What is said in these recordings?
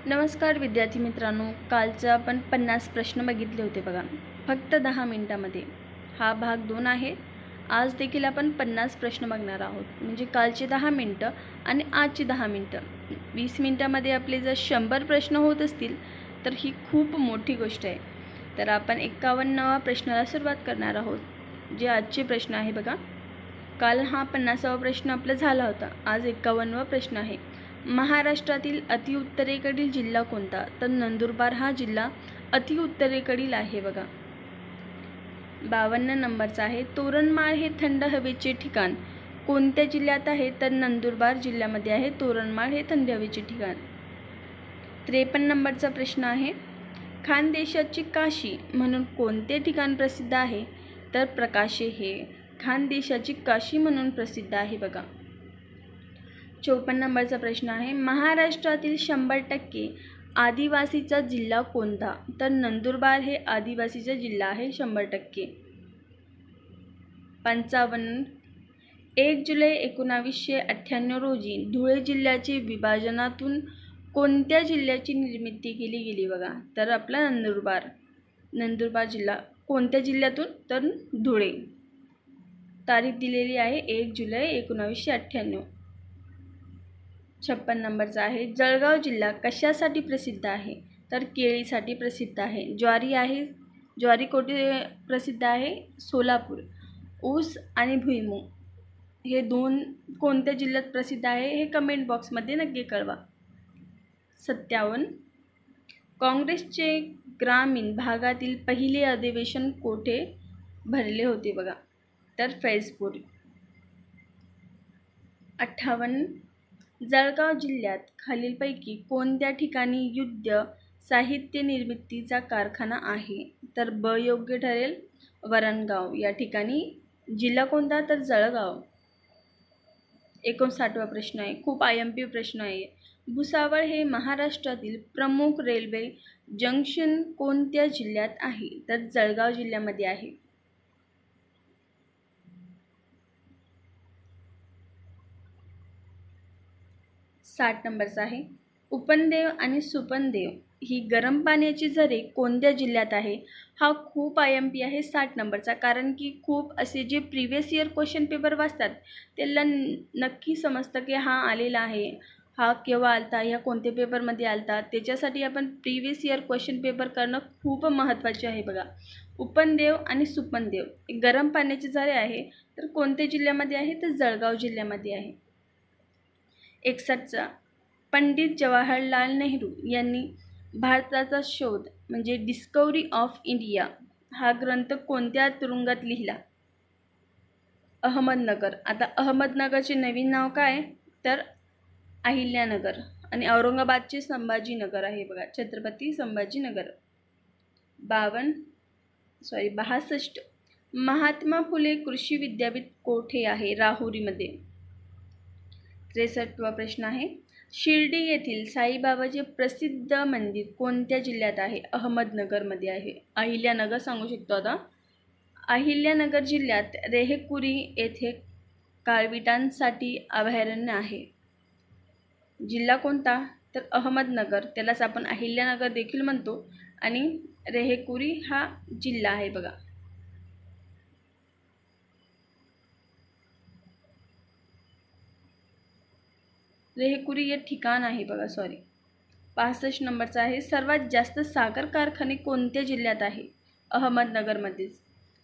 नमस्कार विद्यार्थी मित्रांनो, कालचे आपण 50 प्रश्न बघितले होते बघा, फक्त 10 मिनिटांमध्ये. हा भाग 2 आहे. आज देखील आपण 50 प्रश्न बघणार आहोत. म्हणजे कालचे 10 मिनिटं आणि आजची 10 मिनिटं. 20 मिनिटांमध्ये आपले जर 100 प्रश्न होत असतील तर ही खूप मोठी गोष्ट आहे. तर आपण 51व्या प्रश्नाला सुरुवात करणार आहोत, जे आजचे प्रश्न आहे बघा. काल हा 50वा प्रश्न आपला झाला होता. आज 51वा प्रश्न आहे. महाराष्ट्रातील अतिउत्तरेकडील जिल्हा कोणता? तर नंदुरबार हा जिल्हा अतिउत्तरेकडील आहे बघा. 52 नंबरचा आहे. तोरणमाळ हे थंड हवेचे ठिकाण कोणत्या जिल्ह्यात आहे? तर नंदुरबार जिल्ह्यामध्ये आहे तोरणमाळ हे थंड हवेचे ठिकाण. 53 नंबरचा प्रश्न आहे. खानदेशाची काशी म्हणून कोणते ठिकाण प्रसिद्ध आहे? तर प्रकाशे हे खानदेशाची काशी म्हणून प्रसिद्ध आहे बघा. 54 नंबरचा प्रश्न आहे. महाराष्ट्रातील 100% आदिवासीचा जिल्हा कोणता? तर नंदुरबार हे आदिवासीचा जिल्हा आहे 100%. 55. 1 जुलै 1998 रोजी धुळे जिल्ह्याचे विभाजनातून कोणत्या जिल्ह्याची निर्मिती केली गेली बघा? तर आपला नंदुरबार जिल्हा. कोणत्या जिल्ह्यातून? तर धुळे. तारीख दिलेली आहे 1 जुलै 1998. 56 नंबरचा आहे. जळगाव जिल्हा कशासाठी प्रसिद्ध आहे? तर केळीसाठी प्रसिद्ध आहे. ज्वारी कोठे प्रसिद्ध आहे? सोलापूर. ऊस आणि भुईमूग हे दोन कोणत्या जिल्ह्यात प्रसिद्ध आहे हे कमेंट बॉक्समध्ये नक्की कळवा. 57. काँग्रेसचे ग्रामीण भागातील पहिले अधिवेशन कोठे भरले होते बघा? तर फैजपूर. 58. जळगाव जिल्ह्यात खालीलपैकी कोणत्या ठिकाणी युद्ध साहित्य निर्मितीचा कारखाना आहे? तर ब योग्य ठरेल. वरणगाव या ठिकाणी. जिल्हा कोणता? तर जळगाव. 59वा प्रश्न आहे. खूप IMP प्रश्न आहे. भुसावळ हे महाराष्ट्रातील प्रमुख रेल्वे जंक्शन कोणत्या जिल्ह्यात आहे? तर जळगाव जिल्ह्यामध्ये आहे. 60 नंबरचा आहे. उपनदेव आणि सुपनदेव ही गरम पाण्याची झरे कोणत्या जिल्ह्यात आहे? हा खूप IMP आहे 60 नंबरचा, कारण की खूप असे जे प्रिव्हियस इयर क्वेश्चन पेपर वाचतात त्याला नक्की समजतं की हा आलेला आहे, हा केव्हा आलता, ह्या कोणत्या पेपरमध्ये आलता. त्याच्यासाठी आपण प्रिव्हियस इयर क्वेश्चन पेपर करणं खूप महत्त्वाचे आहे बघा. उपनदेव आणि सुपनदेव गरम पाण्याची झरे आहे, तर कोणत्या जिल्ह्यामध्ये आहे? तर जळगाव जिल्ह्यामध्ये आहे. 61. पंडित जवाहरलाल नेहरू यांनी भारताचा शोध म्हणजे डिस्कव्हरी ऑफ इंडिया हा ग्रंथ कोणत्या तुरुंगात लिहिला? अहमदनगर. आता अहमदनगरचे नवीन नाव काय? तर अहिल्यानगर. आणि औरंगाबादचे संभाजीनगर आहे बघा, छत्रपती संभाजीनगर. 62. महात्मा फुले कृषी विद्यापीठ कोठे आहे? राहुरीमध्ये. 63वा प्रश्न आहे. शिर्डी येथील साईबाबाचे प्रसिद्ध मंदिर कोणत्या जिल्ह्यात आहे? अहमदनगरमध्ये आहे. अहिल्यानगर सांगू शकतो आता. अहिल्यानगर जिल्ह्यात रेहेकुरी येथे काळविटांसाठी अभयारण्य आहे. जिल्हा कोणता? तर अहमदनगर. त्यालाच आपण अहिल्यानगर देखील म्हणतो. आणि रेहेकुरी हा जिल्हा आहे बघा. रेहेकुरी हे ठिकाण आहे बघा, सॉरी. 65 नंबरचा आहे. सर्वात जास्त साखर कारखाने कोणत्या जिल्ह्यात आहे? अहमदनगरमध्येच.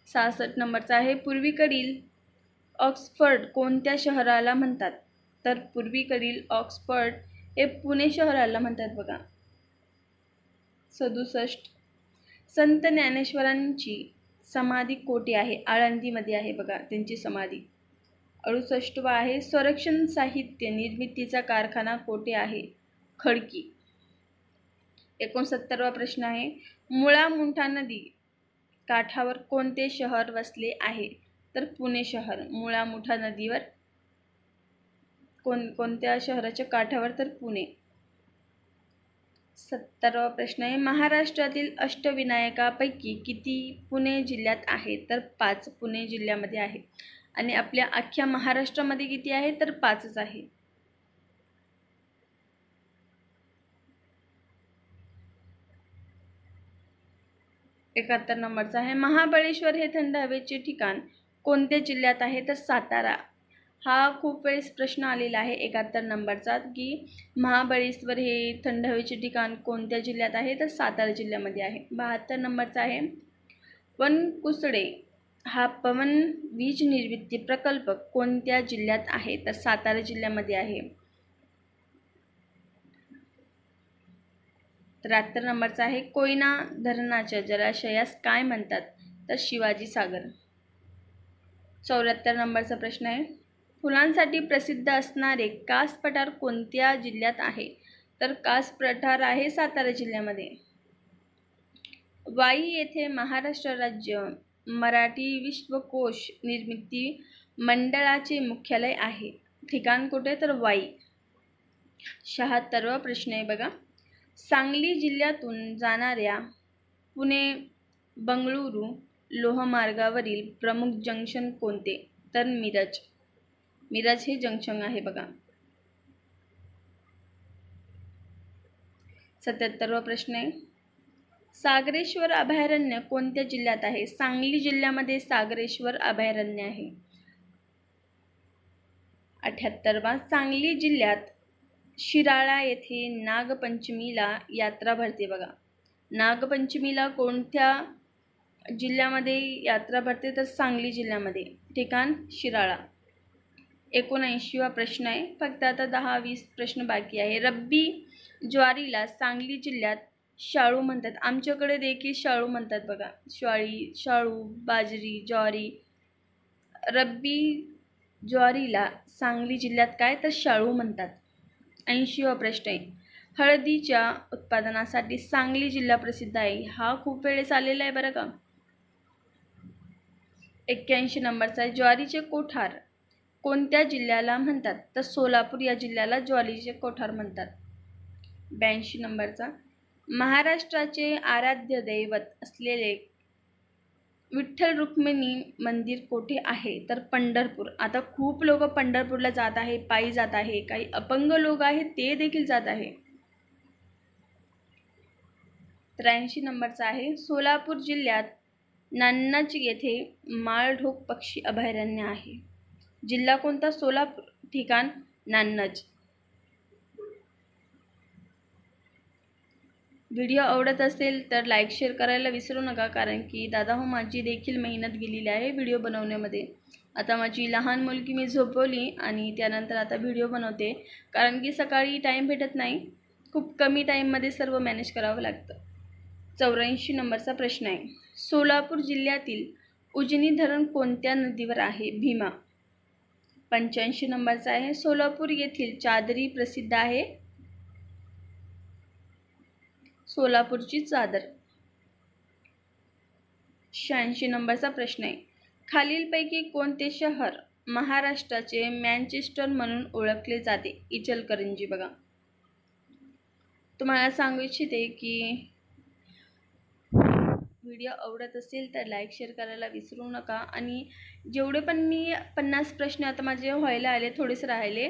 66 नंबरचा आहे. पूर्वीकडील ऑक्सफर्ड कोणत्या शहराला म्हणतात? तर पूर्वीकडील ऑक्सफर्ड हे पुणे शहराला म्हणतात बघा. 67. संत ज्ञानेश्वरांची समाधी कोठे आहे? आळंदीमध्ये आहे बघा त्यांची समाधी. 68वा आहे. संरक्षण साहित्य निर्मितीचा कारखाना कोठे आहे? खडकी. 69वा प्रश्न आहे. मुळा मुठा नदी काठावर कोणते शहर वसले आहे? तर पुणे शहर. मुळा मुठा नदीवर कोणत्या शहराच्या काठावर? तर पुणे. 70वा प्रश्न आहे. महाराष्ट्रातील अष्टविनायकापैकी किती पुणे जिल्ह्यात आहे? तर 5 पुणे जिल्ह्यामध्ये आहे. आणि आपल्या अख्ख्या महाराष्ट्रामध्ये किती आहे? तर 5च आहे. 71 नंबरचा आहे महाबळेश्वर हे थंड हवेचे ठिकाण कोणत्या जिल्ह्यात आहे तर सातारा. हा खूप वेळेस प्रश्न आलेला आहे 71 नंबरचा की महाबळेश्वर हे थंड हवेचे ठिकाण कोणत्या जिल्ह्यात आहे तर सातारा जिल्ह्यामध्ये आहे. 72 नंबरचा आहे वनकुसडे हा पवन वीज निर्मिती प्रकल्प कोणत्या जिल्ह्यात आहे तर सातारा जिल्ह्यामध्ये आहे. 73 नंबरचा आहे कोयना धरणाच्या जलाशयास काय म्हणतात तर शिवाजी सागर. 74 नंबरचा प्रश्न आहे फुलांसाठी प्रसिद्ध असणारे कास पठार कोणत्या जिल्ह्यात आहे तर कास पठार आहे सातारा जिल्ह्यामध्ये. वाई येथे महाराष्ट्र राज्य मराठी विश्वकोश निर्मिती मंडळाचे मुख्यालय आहे. ठिकाण कुठे तर वाई. 76वा प्रश्न आहे बघा सांगली जिल्ह्यातून जाणाऱ्या पुणे बंगळुरू लोहमार्गावरील प्रमुख जंक्शन कोणते तर मिरज. मिरज हे जंक्शन आहे बघा. 77वा प्रश्न आहे सागरेश्वर अभयारण्य कोणत्या जिल्ह्यात आहे. सांगली जिल्ह्यामध्ये सागरेश्वर अभयारण्य आहे. 78वा सांगली जिल्ह्यात शिराळा येथे नागपंचमीला यात्रा भरते बघा. नागपंचमीला कोणत्या जिल्ह्यामध्ये यात्रा भरते तर सांगली जिल्ह्यामध्ये. ठिकाण शिराळा. 79वा प्रश्न आहे फक्त आता 10-20 प्रश्न बाकी आहे. रब्बी ज्वारीला सांगली जिल्ह्यात शाळू म्हणतात. आमच्याकडे देखील शाळू म्हणतात बघा. शाळू बाजरी ज्वारी. रब्बी ज्वारीला सांगली जिल्ह्यात काय तर शाळू म्हणतात. 80वा प्रश्न आहे हळदीच्या उत्पादनासाठी सांगली जिल्हा प्रसिद्ध आहे. हा खूप वेळेस आलेला आहे बरं का. 81 नंबरचा आहे ज्वारीचे कोठार कोणत्या जिल्ह्याला म्हणतात तर सोलापूर या जिल्ह्याला ज्वारीचे कोठार म्हणतात. 82 नंबरचा महाराष्ट्राचे आराध्य दैवत असलेले विठ्ठल रुक्मिणी मंदिर कोठे आहे तर पंढरपूर. आता खूप लोक पंढरपूरला जात आहे, पायी जात आहे, काही अपंग लोक आहेत ते देखील जात आहे. 83 नंबरचा आहे सोलापूर जिल्ह्यात नान्नज येथे माळढोक पक्षी अभयारण्य आहे. जिल्हा कोणता सोलापूर. ठिकाण नान्नज. व्हिडिओ आवडत असेल तर लाईक शेअर करायला विसरू नका कारण की दादा हो माझी देखील मेहनत गेलेली आहे व्हिडिओ बनवण्यामध्ये. आता माझी लहान मुलगी मी झोपवली आणि त्यानंतर आता व्हिडिओ बनवते कारण की सकाळी टाईम भेटत नाही. खूप कमी टाईममध्ये सर्व मॅनेज करावं लागतं. 84 नंबरचा प्रश्न आहे सोलापूर जिल्ह्यातील उजनी धरण कोणत्या नदीवर आहे. भीमा. 85 नंबरचा आहे सोलापूर येथील चादरी प्रसिद्ध आहे. सोलापूरची चादर. 86 नंबरचा प्रश्न आहे खालीलपैकी कोणते शहर महाराष्ट्राचे मँचेस्टर म्हणून ओळखले जाते. इचलकरंजी बघा. तुम्हाला सांगू इच्छिते की व्हिडिओ आवडत असेल तर लाईक शेअर करायला विसरू नका आणि जेवढे पण मी 50 प्रश्न आता माझे व्हायला आले थोडेसे राहिले.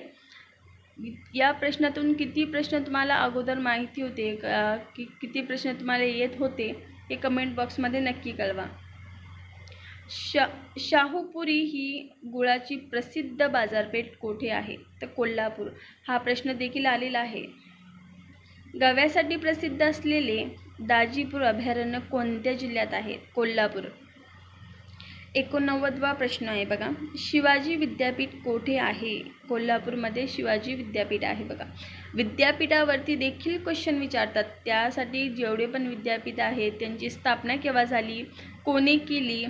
या प्रश्नातून किती प्रश्न तुम्हाला अगोदर माहिती होते की किती प्रश्न तुम्हाला येत होते हे कमेंट बॉक्समध्ये नक्की कळवा. शाहूपुरी ही गुळाची प्रसिद्ध बाजारपेठ कोठे आहे तर कोल्हापूर. हा प्रश्न देखील आलेला आहे. गव्यासाठी प्रसिद्ध असलेले दाजीपूर अभयारण्य कोणत्या जिल्ह्यात आहे कोल्हापूर. 89वा प्रश्न आहे बघा शिवाजी विद्यापीठ कोठे आहे. कोल्हापूरमध्ये शिवाजी विद्यापीठ आहे बघा. विद्यापीठावरती देखील क्वेश्चन विचारतात त्यासाठी जेवढे पण विद्यापीठ आहेत त्यांची स्थापना केव्हा झाली कोणी केली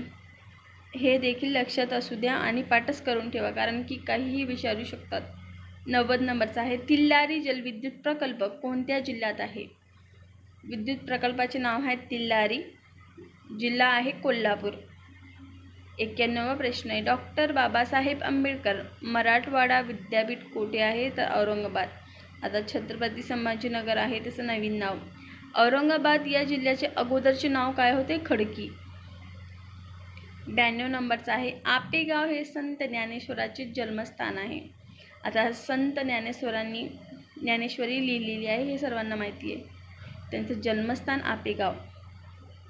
हे देखील लक्षात असू द्या आणि पाठच करून ठेवा कारण की काहीही विचारू शकतात. 90 नंबरचा आहे तिल्लारी जलविद्युत प्रकल्प कोणत्या जिल्ह्यात आहे. विद्युत प्रकल्पाचे नाव आहे तिल्लारी. जिल्हा आहे कोल्हापूर. 91वा प्रश्न आहे डॉक्टर बाबासाहेब आंबेडकर मराठवाडा विद्यापीठ कोठे आहे तर औरंगाबाद. आता छत्रपती संभाजीनगर आहे त्याचं नवीन नाव. औरंगाबाद या जिल्ह्याचे अगोदरचे नाव काय होते खडकी. 92 नंबरचा आहे आपेगाव हे संत ज्ञानेश्वराचे जन्मस्थान आहे. आता संत ज्ञानेश्वरांनी ज्ञानेश्वरी लिहिलेली आहे हे सर्वांना माहिती आहे. त्यांचं जन्मस्थान आपेगाव.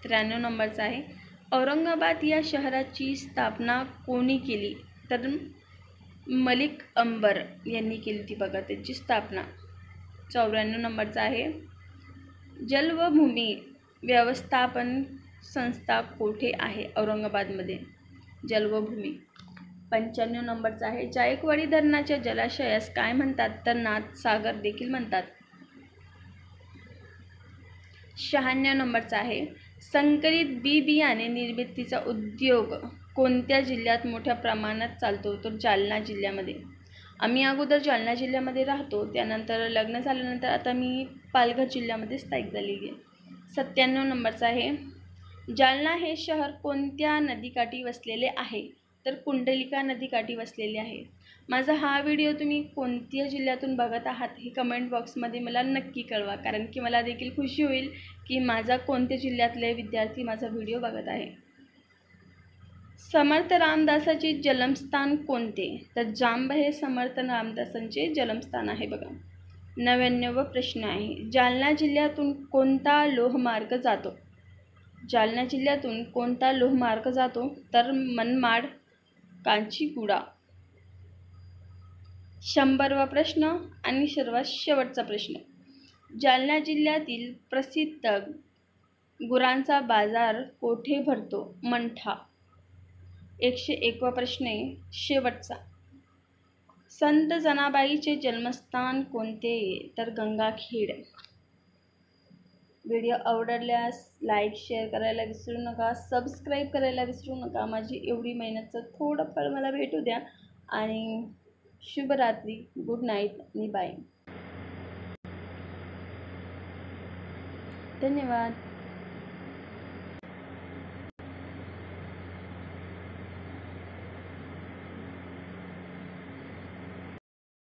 93 नंबरचा आहे, औरंगाबाद या शहराची स्थापना कोणी केली? तर मलिक अंबर यांनी केली ती बघा त्याची स्थापना. 94 नंबरचा आहे, जल व भूमी व्यवस्थापन संस्था कोठे आहे? औरंगाबादमध्ये जल व भूमी. 95 नंबरचा आहे, जायकवाडी धरणाच्या जलाशयास काय म्हणतात? तर नाथसागर देखील म्हणतात. 96 नंबरचा आहे, संकरित बी बियाणे निर्मितीचा उद्योग कोणत्या जिल्ह्यात मोठ्या प्रमाणात चालतो? तर जालना जिल्ह्यामध्ये. आम्ही अगोदर जालना जिल्ह्यामध्ये राहतो, त्यानंतर लग्न झाल्यानंतर आता मी पालघर जिल्ह्यामध्ये स्थायिक झालेली आहे. 97 नंबरचा आहे, जालना हे शहर कोणत्या नदीकाठी वसलेले आहे? तर कुंडलिका नदीकाठी वसलेले आहे. माझा हा व्हिडिओ तुम्ही कोणत्या जिल्ह्यातून बघत आहात हे कमेंट बॉक्समध्ये मला नक्की कळवा, कारण की मला देखील खुशी होईल की माझा कोणत्या जिल्ह्यातले विद्यार्थी माझा व्हिडिओ बघत आहे. समर्थ रामदासाचे जन्मस्थान कोणते? तर जांब हे समर्थ रामदासांचे जन्मस्थान आहे बघा. 99वा प्रश्न आहे, जालना जिल्ह्यातून कोणता लोहमार्ग जातो? जालना जिल्ह्यातून कोणता लोहमार्ग जातो? तर मनमाड कांचीगुडा. 100वा प्रश्न आणि सर्वात शेवटचा प्रश्न, जालना जिल्ह्यातील प्रसिद्ध गुरांचा बाजार कोठे भरतो? मंठा. 101वा प्रश्न आहे शेवटचा, संत जनाबाईचे जन्मस्थान कोणते? तर गंगाखेड. व्हिडिओ आवडल्यास लाईक शेअर करायला विसरू नका, सबस्क्राईब करायला विसरू नका. माझी एवढी मेहनतचं थोडं फळ मला भेटू द्या आणि शुभरात्री, गुड नाईट आणि बाय. धन्यवाद.